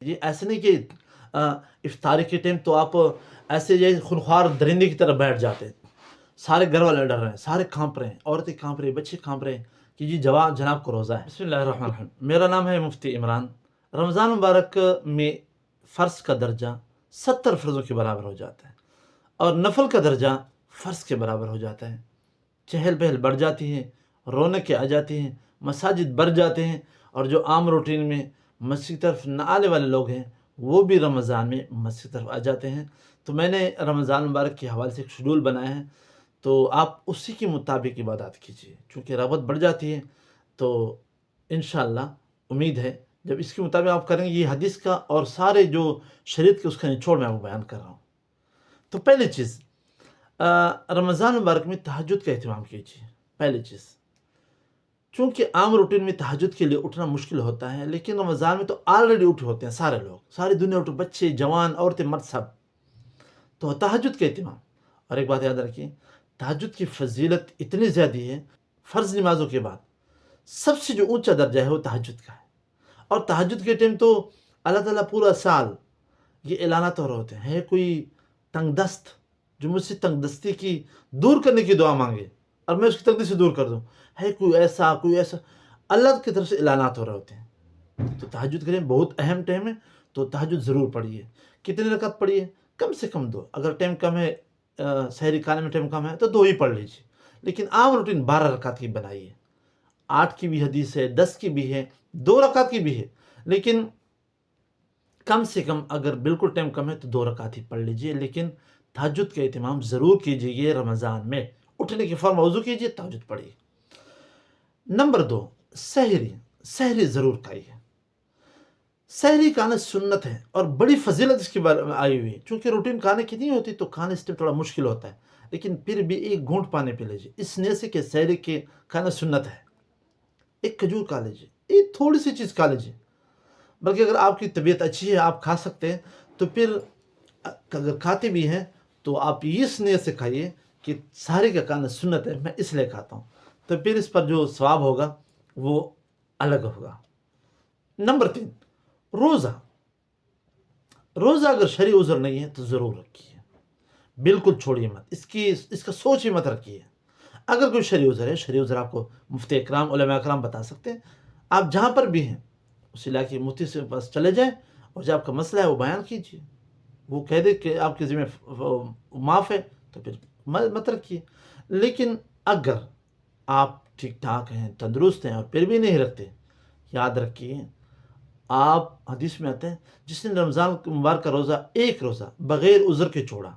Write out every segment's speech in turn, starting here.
جی ایسے نہیں کہ افطاری کے ٹائم تو آپ ایسے یہ خونخوار درندے کی طرح بیٹھ جاتے ہیں، سارے گھر والے ڈر رہے ہیں، سارے کانپ رہے ہیں، عورتیں کانپ رہی ہیں، بچے کانپ رہے ہیں کہ جی جناب کو روزہ ہے۔ بسم اللہ الرحمن الرحیم، میرا نام ہے مفتی عمران۔ رمضان مبارک میں فرض کا درجہ 70 فرضوں کے برابر ہو جاتا ہے اور نفل کا درجہ فرض کے برابر ہو جاتا ہے۔ چہل پہل بڑھ جاتی ہے، رونقیں آ جاتی ہیں، مساجد بھر جاتے ہیں، اور جو عام روٹین میں مسجد کی طرف نہ آنے والے لوگ ہیں وہ بھی رمضان میں مسجد کی طرف آ جاتے ہیں۔ تو میں نے رمضان مبارک کے حوالے سے ایک شیڈول بنایا ہے، تو آپ اسی کے مطابق عبادات کیجیے، چونکہ رغبت بڑھ جاتی ہے۔ تو انشاءاللہ امید ہے جب اس کے مطابق آپ کریں گے، یہ حدیث کا اور سارے جو شریعت کے اس کا نچوڑ میں آپ کو بیان کر رہا ہوں۔ تو پہلی چیز، رمضان مبارک میں تہجد کا اہتمام کیجیے۔ پہلی چیز، چونکہ عام روٹین میں تہجد کے لیے اٹھنا مشکل ہوتا ہے، لیکن رمضان میں تو آلریڈی اٹھے ہوتے ہیں سارے لوگ، ساری دنیا اٹھے، بچے، جوان، عورتیں، مرد، سب۔ تو تہجد کا اہتمام، اور ایک بات یاد رکھیے، تہجد کی فضیلت اتنی زیادہ ہے، فرض نمازوں کے بعد سب سے جو اونچا درجہ ہے وہ تہجد کا ہے۔ اور تہجد کے ٹائم تو اللہ تعالیٰ پورا سال یہ اعلانات ہو رہے ہوتے ہیں، ہے کوئی تنگ دست جو مجھ سے تنگ دستی کی دور کرنے کی دعا مانگے اور میں اس کی تنگ دستی دور کر دوں، ہے کوئی ایسا اللہ کی طرف سے اعلانات ہو رہے ہوتے ہیں۔ تو تہجد کریں، بہت اہم ٹائم ہے، تو تہجد ضرور پڑھیے۔ کتنے رکعت پڑھیے؟ کم سے کم 2، اگر ٹائم کم ہے، سحری کھانے میں ٹائم کم ہے تو 2 ہی پڑھ لیجیے، لیکن عام روٹین 12 رکعت کی بنائیے۔ 8 کی بھی حدیث ہے، 10 کی بھی ہے، 2 رکعت کی بھی ہے، لیکن کم سے کم اگر بالکل ٹائم کم ہے تو 2 رکعت ہی پڑھ لیجیے، لیکن تہجد کا اہتمام ضرور کیجیے۔ یہ رمضان میں اٹھنے کے فوراً وضو کیجیے، تہجد پڑھیے۔ نمبر 2، سحری ضرور کھائیے۔ سحری کھانا سنت ہے اور بڑی فضیلت اس کے بارے میں آئی ہوئی ہے، چونکہ روٹین کھانے کی نہیں ہوتی تو کھانے اس ٹائم تھوڑا مشکل ہوتا ہے، لیکن پھر بھی ایک گھونٹ پانی پی لیجیے، اس نیت سے کہ سحری کے کھانا سنت ہے۔ ایک کھجور کھا لیجیے، ایک تھوڑی سی چیز کھا لیجیے، بلکہ اگر آپ کی طبیعت اچھی ہے، آپ کھا سکتے ہیں، تو پھر اگر کھاتے بھی ہیں تو آپ اس نیت سے کھائیے کہ سحری کا کھانا سنت ہے، میں اس لیے کھاتا ہوں، تو پھر اس پر جو ثواب ہوگا وہ الگ ہوگا۔ نمبر 3، روزہ اگر شرعی عذر نہیں ہے تو ضرور رکھیے، بالکل چھوڑیے مت، اس کا سوچ ہی مت رکھیے۔ اگر کوئی شرعی عذر آپ کو مفتی اکرام، علماء اکرام بتا سکتے ہیں، آپ جہاں پر بھی ہیں اس علاقے مفتی سے پاس چلے جائیں اور جو آپ کا مسئلہ ہے وہ بیان کیجیے، وہ کہہ دے کہ آپ کے ذمہ معاف ہے تو پھر مت رکھیے۔ لیکن اگر آپ ٹھیک ٹھاک ہیں، تندرست ہیں اور پھر بھی نہیں رکھتے، یاد رکھیے، آپ حدیث میں آتے ہیں جس نے رمضان مبارک کا روزہ، ایک روزہ بغیر عذر کے چھوڑا،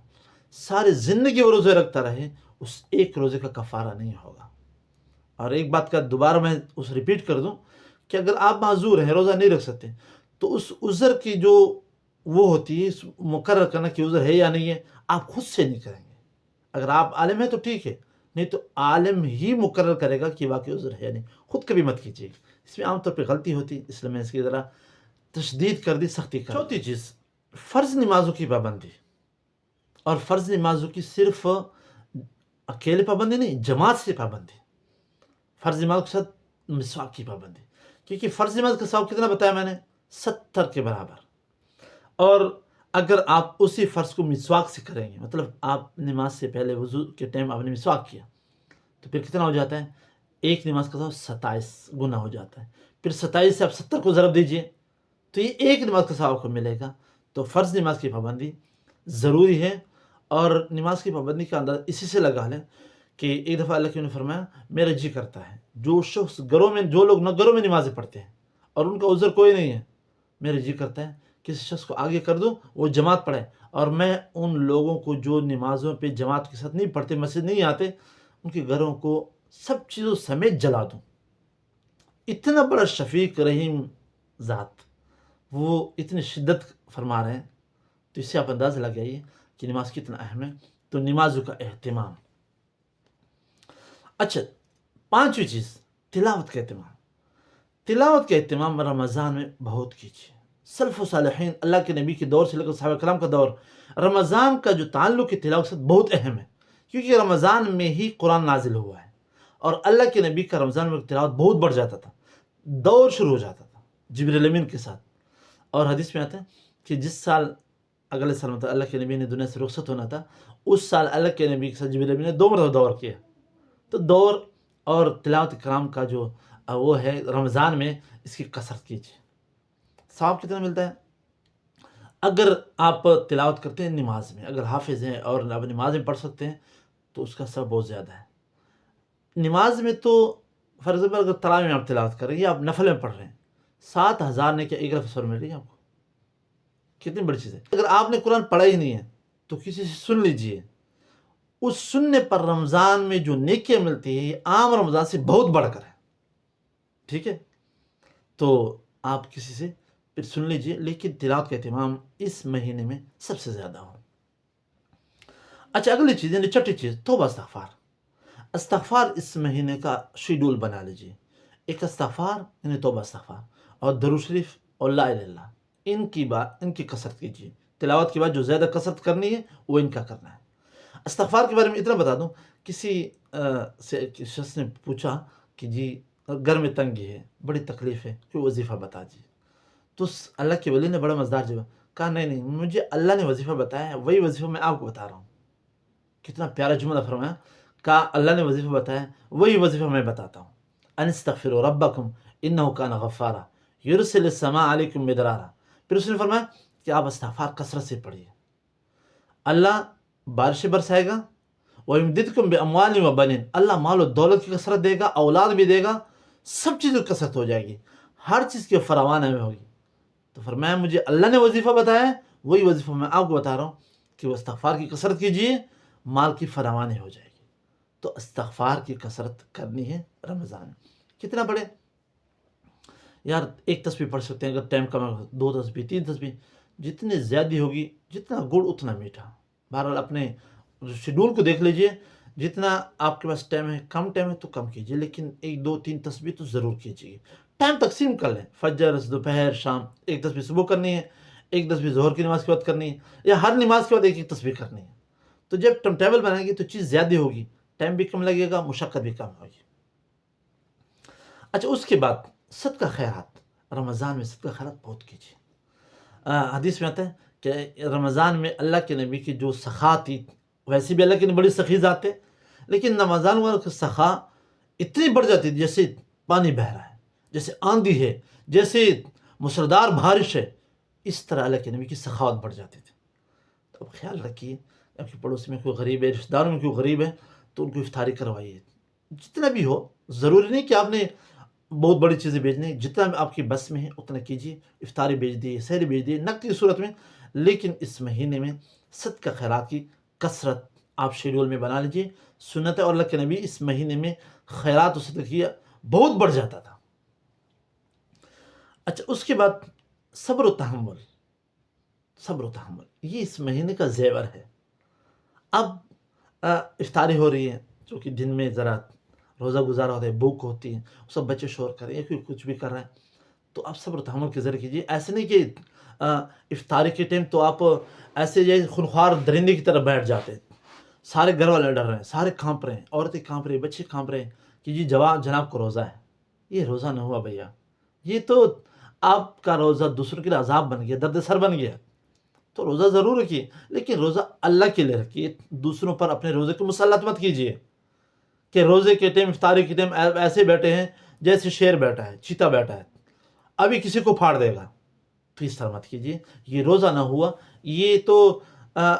سارے زندگی وہ روزے رکھتا رہے، اس ایک روزے کا کفارہ نہیں ہوگا۔ اور ایک بات کا دوبارہ میں اس ریپیٹ کر دوں کہ اگر آپ معذور ہیں، روزہ نہیں رکھ سکتے، تو اس عذر کی جو وہ ہوتی ہے، مقرر کرنا کہ عذر ہے یا نہیں ہے، آپ خود سے نہیں کریں گے۔ اگر آپ عالم ہیں تو ٹھیک ہے، نہیں تو عالم ہی مقرر کرے گا کہ واقعی عذر ہے یا نہیں، خود کبھی مت کیجیے۔ اس میں عام طور پہ غلطی ہوتی، اس لیے میں اس کی ذرا تشدید کر دی، سختی کر دی۔ چوتھی چیز، فرض نمازوں کی پابندی، اور فرض نمازوں کی صرف اکیلے پابندی نہیں، جماعت سے پابندی۔ فرض نماز کے ساتھ مسواک کی پابندی، کیونکہ فرض نماز کا ثواب کتنا بتایا میں نے؟ 70 کے برابر۔ اور اگر آپ اسی فرض کو مسواک سے کریں گے، مطلب آپ نماز سے پہلے وضو کے ٹائم آپ نے مسواک کیا، تو پھر کتنا ہو جاتا ہے؟ ایک نماز کا ثواب 27 گنا ہو جاتا ہے۔ پھر 27 سے آپ 70 کو ضرب دیجئے تو یہ ایک نماز کا ثواب کو ملے گا۔ تو فرض نماز کی پابندی ضروری ہے، اور نماز کی پابندی کا انداز اسی سے لگا لیں کہ ایک دفعہ اللہ نے فرمایا، میرا جی کرتا ہے جو شخص جو لوگ گھروں میں نمازیں پڑھتے ہیں اور ان کا عذر کوئی نہیں ہے، میرا جی کرتا ہے کسی شخص کو آگے کر دوں، وہ جماعت پڑھے، اور میں ان لوگوں کو جو نمازوں پہ جماعت کے ساتھ نہیں پڑھتے، مسجد نہیں آتے، ان کے گھروں کو سب چیزوں سمیت جلا دوں۔ اتنا بڑا شفیق رحیم ذات، وہ اتنی شدت فرما رہے ہیں، تو اس سے آپ اندازہ لگائیے کہ نماز کتنا اہم ہے۔ تو نمازوں کا اہتمام۔ اچھا، 5ویں چیز، تلاوت کا اہتمام۔ تلاوت کا اہتمام رمضان میں بہت کیجیے۔ سلف و صالحین، اللہ کے نبی کے دور سے لے کر صحابہ کرام کا دور، رمضان کا جو تعلق ہے تلاوت سے بہت اہم ہے، کیونکہ رمضان میں ہی قرآن نازل ہوا ہے، اور اللہ کے نبی کا رمضان میں تلاوت بہت بڑھ جاتا تھا، دور شروع ہو جاتا تھا جبریل امین کے ساتھ۔ اور حدیث میں آتا ہے کہ جس سال اگلے سال مطلب اللہ کے نبی نے دنیا سے رخصت ہونا تھا، اس سال اللہ کے نبی کے ساتھ جبریل امین نے 2 مرتبہ دور کیا. تو دور اور تلاوت کرام کا جو وہ ہے رمضان میں، اس کی کثرت کیجیے. ثواب کتنا ملتا ہے؟ اگر آپ تلاوت کرتے ہیں نماز میں، اگر حافظ ہیں اور آپ نماز میں پڑھ سکتے ہیں تو اس کا ثواب بہت زیادہ ہے. نماز میں تو فار ایگزامپل اگر تراویح میں آپ تلاوت کر رہے ہیں یا آپ نفل میں پڑھ رہے ہیں، 7,000 نے کیا ایک رفع سور مل رہی ہے آپ کو. کتنی بڑی چیز ہے. اگر آپ نے قرآن پڑھا ہی نہیں ہے تو کسی سے سن لیجئے. اس سننے پر رمضان میں جو نیکیاں ملتی ہے یہ عام رمضان سے بہت بڑھ کر ہے. ٹھیک ہے، تو آپ کسی سے پھر سن لیجئے، لیکن تلاوت کا اہتمام اس مہینے میں سب سے زیادہ ہو. اچھا، اگلی چیز یعنی چھٹی چیز، توبہ استغفار. استغفار اس مہینے کا شیڈول بنا لیجئے. ایک استغفار یعنی توبہ استغفار، اور درود شریف اور لا الہ الا اللہ، ان کی کثرت کیجیے. تلاوت کے بعد جو زیادہ کثرت کرنی ہے وہ ان کا کرنا ہے. استغفار کے بارے میں اتنا بتا دوں، کسی شخص نے پوچھا کہ جی گھر میں تنگی ہے، بڑی تکلیف ہے، کوئی وظیفہ بتا دیجیے. تو اللہ کے ولی نے بڑا مزدار جواب کہا، نہیں مجھے اللہ نے وظیفہ بتایا ہے، وہی وظیفہ میں آپ کو بتا رہا ہوں. کتنا پیارا جملہ فرمایا. کہا اللہ نے وظیفہ بتایا، وہی وظیفہ میں بتاتا ہوں. ان استغفروا ربکم انہ کان غفارا یرسل السماء علیکم مدرارا. پھر اس نے فرمایا کہ آپ استغفار کثرت سے پڑھیے، اللہ بارشیں برسائے گا. وَيُمْدِدْكُمْ بِأَمْوَالٍ وَبَنِينَ، اللہ مال و دولت کی کثرت دے گا، اولاد بھی دے گا، سب چیزوں کی کثرت ہو جائے گی، ہر چیز کی فراوان میں ہوگی. تو فرمایا مجھے اللہ نے وظیفہ بتایا ہے، وہی وظیفہ میں آپ کو بتا رہا ہوں کہ وہ استغفار کی کثرت کیجیے، مال کی فراوانی ہو جائے گی. تو استغفار کی کثرت کرنی ہے رمضان میں. کتنا پڑھے یار؟ ایک تسبیح پڑھ سکتے ہیں اگر ٹائم کم ہے، 2 تسبیح 3 تسبیح، جتنی زیادہ ہوگی جتنا گڑ اتنا میٹھا. بہرحال اپنے شیڈول کو دیکھ لیجئے، جتنا آپ کے پاس ٹائم ہے، کم ٹائم ہے تو کم کیجیے، لیکن 1 2 3 تسبیح تو ضرور کیجیے. ٹائم تقسیم کر لیں، فجر، دوپہر، شام. 1 تسبیح صبح کرنی ہے، 1 تسبیح ظہر کی نماز کے بعد کرنی ہے، یا ہر نماز کے بعد 1 تسبیح کرنی ہے. تو جب ٹائم ٹیبل بنائیں گے تو چیز زیادہ ہوگی، ٹائم بھی کم لگے گا، مشقت بھی کم ہوگی. اچھا، اس کے بعد صدقہ خیرات. رمضان میں صدقہ خیرات بہت کیجیے. حدیث میں آتا ہے کہ رمضان میں اللہ کے نبی کی جو سخا تھی، ویسے بھی اللہ کی بڑی سخی ذات ہے، لیکن رمضان والوں کی سخا اتنی بڑھ جاتی تھی جیسے پانی بہہ رہا ہے، جیسے آندھی ہے، جیسے مسردار بارش ہے. اس طرح اللہ کے نبی کی سخاوت بڑھ جاتی تھی. تو اب خیال رکھیے، آپ کے پڑوس میں کوئی غریب ہے، رشتہ داروں میں کوئی غریب ہے تو ان کو افطاری کروائیے. جتنا بھی ہو، ضروری نہیں کہ آپ نے بہت بڑی چیزیں بھیجنی، جتنا آپ کی بس میں ہے اتنا کیجیے. افطاری بھیج دیے، سحری بھیج دیے، نقد کی صورت میں. لیکن اس مہینے میں صدقہ خیرات کی کثرت آپ شیڈول میں بنا لیجیے. سنت ہے، اور اللہ کے نبی اس مہینے میں خیرات و صدقہ بہت بڑھ جاتا تھا. اچھا، اس کے بعد صبر و تحمل. صبر و تحمل یہ اس مہینے کا زیور ہے. اب افطاری ہو رہی ہے، چونکہ دن میں ذرا روزہ گزارا ہوتا ہے، بھوک ہوتی ہے، سب بچے شور کر رہے ہیں، کوئی کچھ بھی کر رہا ہے، تو آپ صبر و تحمل کے ذریعے کیجیے. ایسے نہیں کہ افطاری کے ٹائم تو آپ ایسے جیسے خونخوار درندے کی طرح بیٹھ جاتے ہیں. سارے گھر والے ڈر رہے ہیں، سارے کانپ رہے ہیں، عورتیں کانپ رہی ہیں، بچے کانپ رہے ہیں کہ جی جناب کو روزہ ہے. یہ روزہ نہ ہوا بھیا، یہ تو آپ کا روزہ دوسروں کے لیے عذاب بن گیا، درد سر بن گیا. تو روزہ ضرور رکھیے، لیکن روزہ اللہ کے لیے رکھیے. دوسروں پر اپنے روزے کو مسلط مت کیجیے کہ روزے کے ٹائم، افطاری کے ٹائم ایسے بیٹھے ہیں جیسے شیر بیٹھا ہے، چیتا بیٹھا ہے، ابھی کسی کو پھاڑ دے گا. تو اس طرح مت کیجیے. یہ روزہ نہ ہوا، یہ تو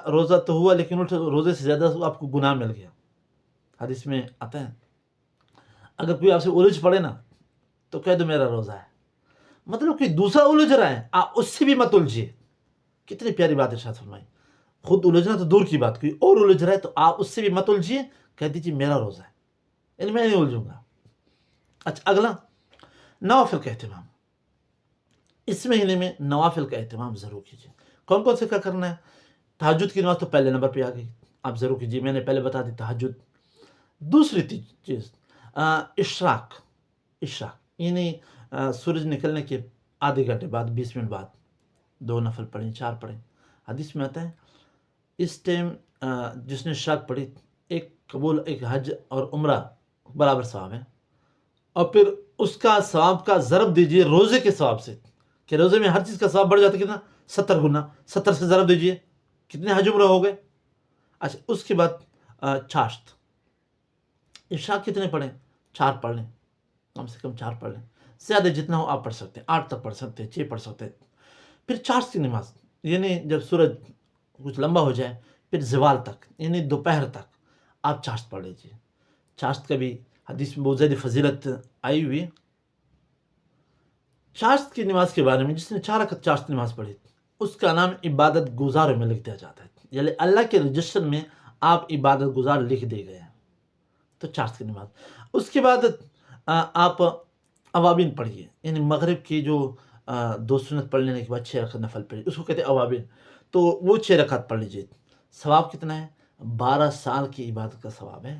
روزہ تو ہوا لیکن روزے سے زیادہ آپ کو گناہ مل گیا. حدیث میں آتا ہے اگر کوئی آپ سے الجھ پڑے نا تو کہہ دو میرا روزہ ہے. مطلب کہ دوسرا الجھ رہا ہے، آپ اس سے بھی مت الجھیے. کتنی پیاری بات ارشاد فرمائی. خود الجھنا تو دور کی بات، کوئی اور الجھ رہا ہے تو آپ اس سے بھی مت الجھیے، کہہ دیجیے میرا روزہ ہے، یعنی میں نہیں الجھوں گا. اچھا، اگلا نوافل کا اہتمام. اس مہینے میں نوافل کا اہتمام ضرور کیجیے. کون کون سے کیا کرنا ہے؟ تہجد کی نماز تو پہلے نمبر پہ آ گئی، آپ ضرور کیجیے. میں نے پہلے بتا دی تہجد. دوسری چیز اشراق. یعنی سورج نکلنے کے آدھے گھنٹے بعد، 20 منٹ بعد 2 نفل پڑھیں، 4 پڑھیں. حدیث میں آتا ہے اس ٹائم جس نے اشراق پڑھی، ایک حج اور عمرہ برابر ثواب ہے. اور پھر اس کا ثواب کا ضرب دیجئے روزے کے ثواب سے، کہ روزے میں ہر چیز کا ثواب بڑھ جاتا ہے کتنا؟ 70 گنا. 70 سے ضرب دیجئے کتنے حج عمرہ ہو گئے. اچھا اس کے بعد چاشت. عشاء کتنے پڑھیں؟ 4 پڑھ لیں، کم سے کم 4 پڑھ لیں، زیادہ جتنا ہو آپ پڑھ سکتے ہیں، 8 تک پڑھ سکتے ہیں، 6 پڑھ سکتے ہیں. پھر چاشت کی نماز، یعنی جب سورج کچھ لمبا ہو جائے پھر زوال تک، یعنی دوپہر تک آپ چاشت پڑھ لیجیے. چاشت کا بھی حدیث میں بہت زیادہ فضیلت آئی ہوئی. چاشت کی نماز کے بارے میں جس نے 4 رکعت چاشت نماز پڑھی اس کا نام عبادت گزار میں لکھ دیا جاتا ہے، یعنی اللہ کے رجسٹر میں آپ عبادت گزار لکھ دیے گئے ہیں. تو چاشت کی نماز. اس کے بعد آپ اوابین پڑھیے، یعنی مغرب کی جو 2 سنت پڑھ لینے کے بعد 6 رکعت نفل پڑھیے، اس کو کہتے ہیں اوابین. تو وہ 6 رکعت پڑھ لیجیے. ثواب کتنا ہے؟ 12 سال کی عبادت کا ثواب ہے.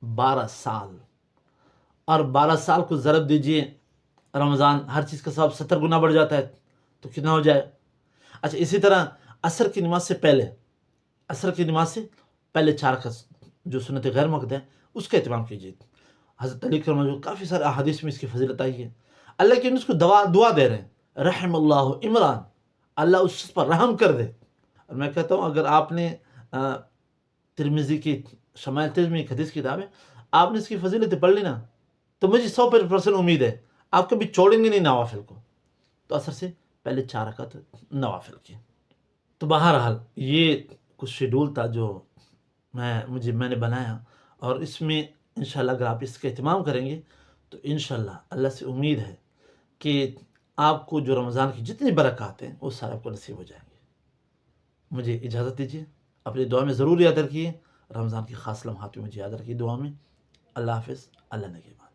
12 سال. اور 12 سال کو ضرب دیجیے رمضان، ہر چیز کا ثواب 70 گنا بڑھ جاتا ہے تو کتنا ہو جائے. اچھا اسی طرح عصر کی نماز سے پہلے، عصر کی نماز سے پہلے 4 رکعت جو سنت غیر مؤکد ہے اس کا اہتمام کیجیے. حضرت علی کرم اللہ کافی سارے احادیث میں اس کی فضیلت آئی ہے. اللہ کے اس کو دعا دے رہے ہیں، رحم اللہ عمران، اللہ اس پر رحم کر دے. اور میں کہتا ہوں اگر آپ نے ترمذی کی شمائل ترمذی کی حدیث کی کتاب ہے، آپ نے اس کی فضیلت پڑھ لی نا تو مجھے 100% امید ہے آپ کبھی چھوڑیں گے نہیں نوافل کو. تو عصر سے پہلے 4 رکعت نوافل کی. تو بہرحال یہ کچھ شیڈول تھا جو میں نے بنایا، اور اس میں انشاءاللہ اگر آپ اس کا اہتمام کریں گے تو انشاءاللہ اللہ سے امید ہے کہ آپ کو جو رمضان کی جتنی برکات ہیں وہ سارے آپ کو نصیب ہو جائیں گے. مجھے اجازت دیجیے، اپنی دعا میں ضرور یاد رکھیے، رمضان کی خاص لمحات میں مجھے یاد رکھیے دعا میں. اللہ حافظ، اللہ نگہبان.